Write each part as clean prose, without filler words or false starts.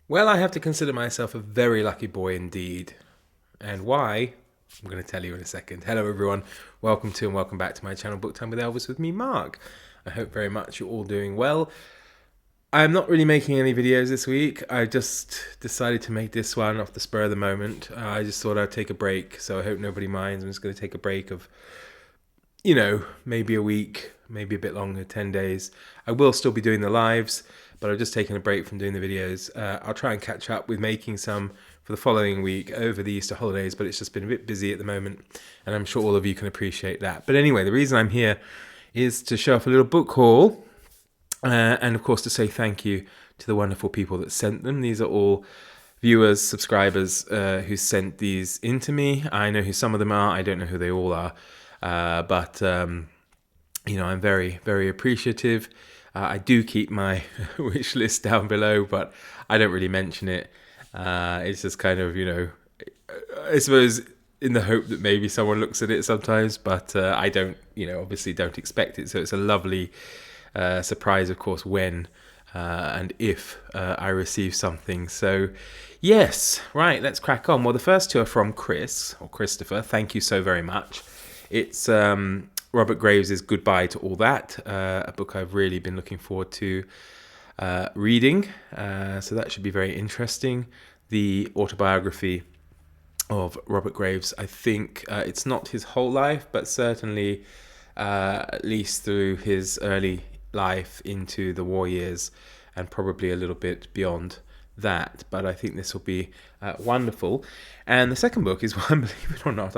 Well, I have to consider myself a very lucky boy indeed. And why? I'm going to tell you in a second. Hello, everyone. Welcome to and welcome back to my channel, Book Time with Elvis, with me, Mark. I hope very much you're all doing well. I'm not really making any videos this week. I just decided to make this one off the spur of the moment. I just thought I'd take a break, so I hope nobody minds. I'm just going to take a break of, maybe a week, maybe a bit longer, 10 days. I will still be doing the lives, but I've just taken a break from doing the videos. I'll try and catch up with making some for the following week over the Easter holidays, but it's just been a bit busy at the moment, and I'm sure all of you can appreciate that. But anyway, the reason I'm here is to show off a little book haul, and of course to say thank you to the wonderful people that sent them. These are all viewers, subscribers who sent these in to me. I know who some of them are. I don't know who they all are. But I'm very, very appreciative. I do keep my wish list down below, but I don't really mention it. It's just kind of, I suppose in the hope that maybe someone looks at it sometimes, but I don't, obviously don't expect it. So it's a lovely surprise, of course, when and if I receive something. So yes, right, let's crack on. Well, the first two are from Chris, or Christopher. Thank you so very much. It's Robert Graves' Goodbye to All That, a book I've really been looking forward to reading. So that should be very interesting. The autobiography of Robert Graves, I think it's not his whole life, but certainly at least through his early life into the war years and probably a little bit beyond that. But I think this will be wonderful. And the second book is one, believe it or not,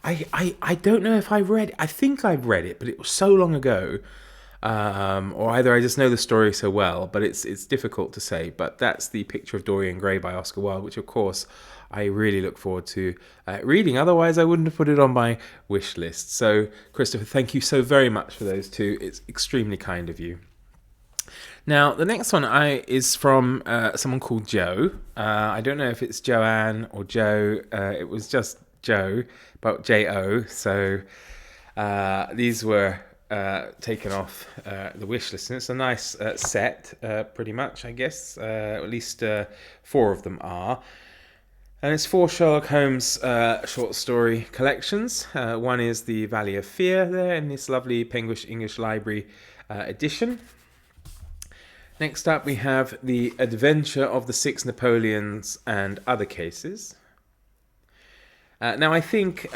I don't know if I've read it. I think I've read it, but it was so long ago. Or either I just know the story so well, but it's difficult to say. But that's The Picture of Dorian Gray by Oscar Wilde, which of course I really look forward to reading. Otherwise I wouldn't have put it on my wish list. So Christopher, thank you so very much for those two. It's extremely kind of you. Now, the next one is from someone called Joe. I don't know if it's Joanne or Joe. It was just Joe, but J-O. So these were taken off the wish list. And it's a nice set, pretty much, I guess. At least 4 of them are. And it's 4 Sherlock Holmes short story collections. One is The Valley of Fear there in this lovely Penguin English Library edition. Next up we have The Adventure of the Six Napoleons and Other Cases. Now I think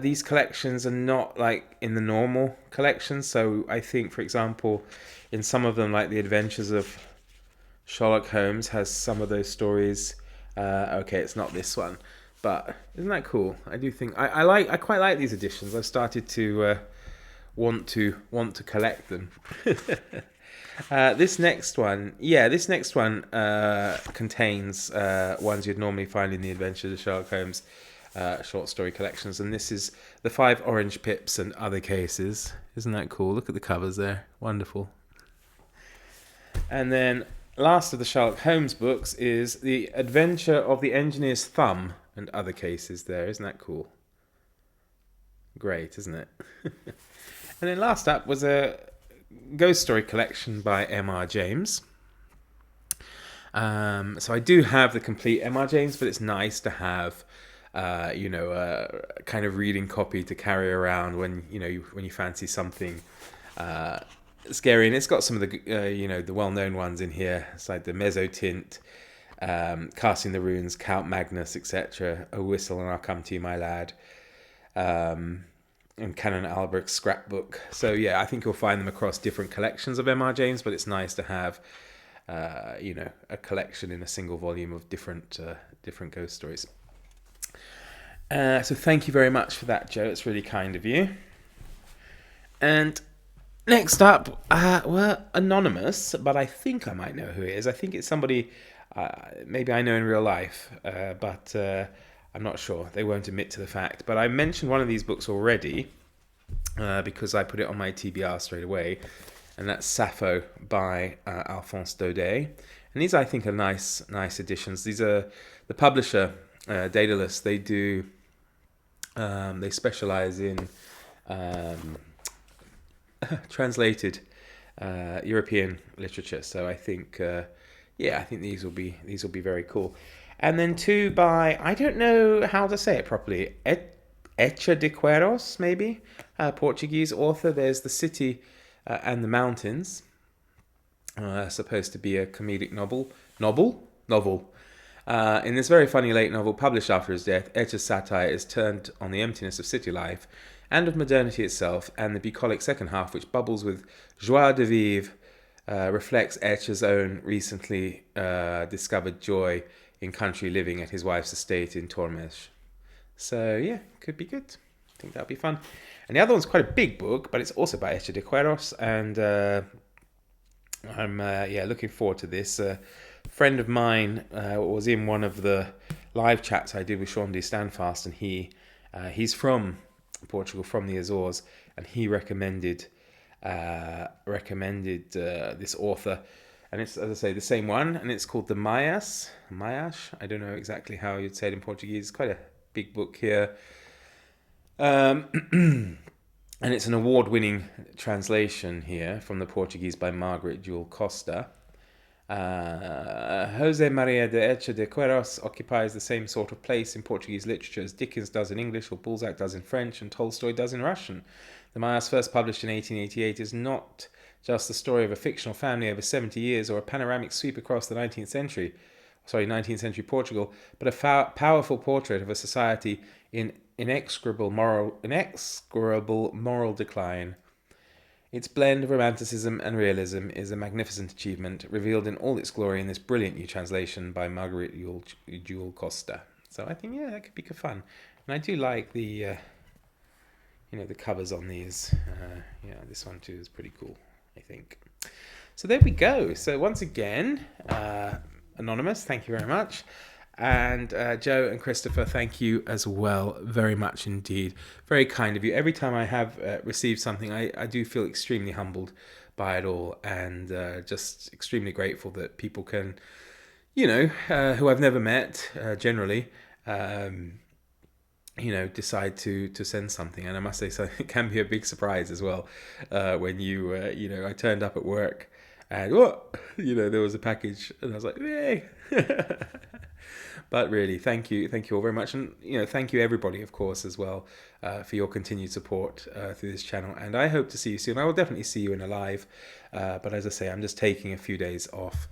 these collections are not like in the normal collections. So I think, for example, in some of them, like The Adventures of Sherlock Holmes has some of those stories. Okay, it's not this one, but isn't that cool? I do think I quite like these editions. I've started to want to collect them. This next one contains ones you'd normally find in the Adventures of Sherlock Holmes short story collections, and this is The 5 Orange Pips and Other Cases. Isn't that cool? Look at the covers there. Wonderful. And then last of the Sherlock Holmes books is The Adventure of the Engineer's Thumb and Other Cases there. Isn't that cool? Great, isn't it? And then last up was a ghost story collection by M.R. James. So I do have the complete M.R. James, but it's nice to have a kind of reading copy to carry around when you fancy something scary. And it's got some of the the well-known ones in here. It's like the Mezzotint, Casting the Runes, Count Magnus, etc. A Whistle and I'll Come to You, My Lad, and Canon Albrecht's scrapbook. So yeah, I think you'll find them across different collections of M.R. James, but it's nice to have a collection in a single volume of different ghost stories. So thank you very much for that, Joe. It's really kind of you. And next up, anonymous, but I think I might know who it is. I think it's somebody maybe I know in real life, but I'm not sure. They won't admit to the fact. But I mentioned one of these books already because I put it on my TBR straight away, and that's Sappho by Alphonse Daudet. And these, I think, are nice editions. These are the publisher, Daedalus. They do. They specialize in translated European literature. So I think Yeah, I think these will be very cool. And then two by, I don't know how to say it properly, Echa de Queiroz, maybe, Portuguese author. There's The City and the Mountains, supposed to be a comedic novel. In this very funny late novel, published after his death, Echa's satire is turned on the emptiness of city life and of modernity itself, and the bucolic second half, which bubbles with joie de vivre, reflects Echa's own recently discovered joy in country living at his wife's estate in Tormes. So yeah, could be good. I think that'll be fun. And the other one's quite a big book, but it's also by Echa de Queiroz, and I'm looking forward to this. A friend of mine was in one of the live chats I did with Sean D. Standfast, and he's from Portugal, from the Azores, and he recommended this author, and it's, as I say, the same one, and it's called the Maias. I don't know exactly how you'd say it in Portuguese. It's quite a big book here. And it's an award-winning translation here from the Portuguese by Margaret Jewel Costa. Jose Maria de Echa de Queiroz occupies the same sort of place in Portuguese literature as Dickens does in English, or Balzac does in French, and Tolstoy does in Russian. The Mayas, first published in 1888, is not just the story of a fictional family over 70 years or a panoramic sweep across the 19th century Portugal, but a powerful portrait of a society in inexorable moral decline. Its blend of romanticism and realism is a magnificent achievement, revealed in all its glory in this brilliant new translation by Margaret Jewel Costa. So I think, that could be good fun. And I do like the covers on these. This one too is pretty cool, I think. So there we go. So once again, Anonymous, thank you very much. And Joe and Christopher, thank you as well, very much indeed. Very kind of you. Every time I have received something, I do feel extremely humbled by it all, and just extremely grateful that people can, who I've never met, generally, decide to send something. And I must say, so it can be a big surprise as well when I turned up at work and there was a package, and I was like, yay. But really, thank you all very much, and thank you everybody, of course, as well, for your continued support through this channel. And I hope to see you soon. I will definitely see you in a live, but as I say, I'm just taking a few days off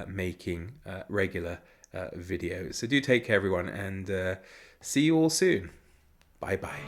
making regular videos. So do take care, everyone, and see you all soon. Bye bye.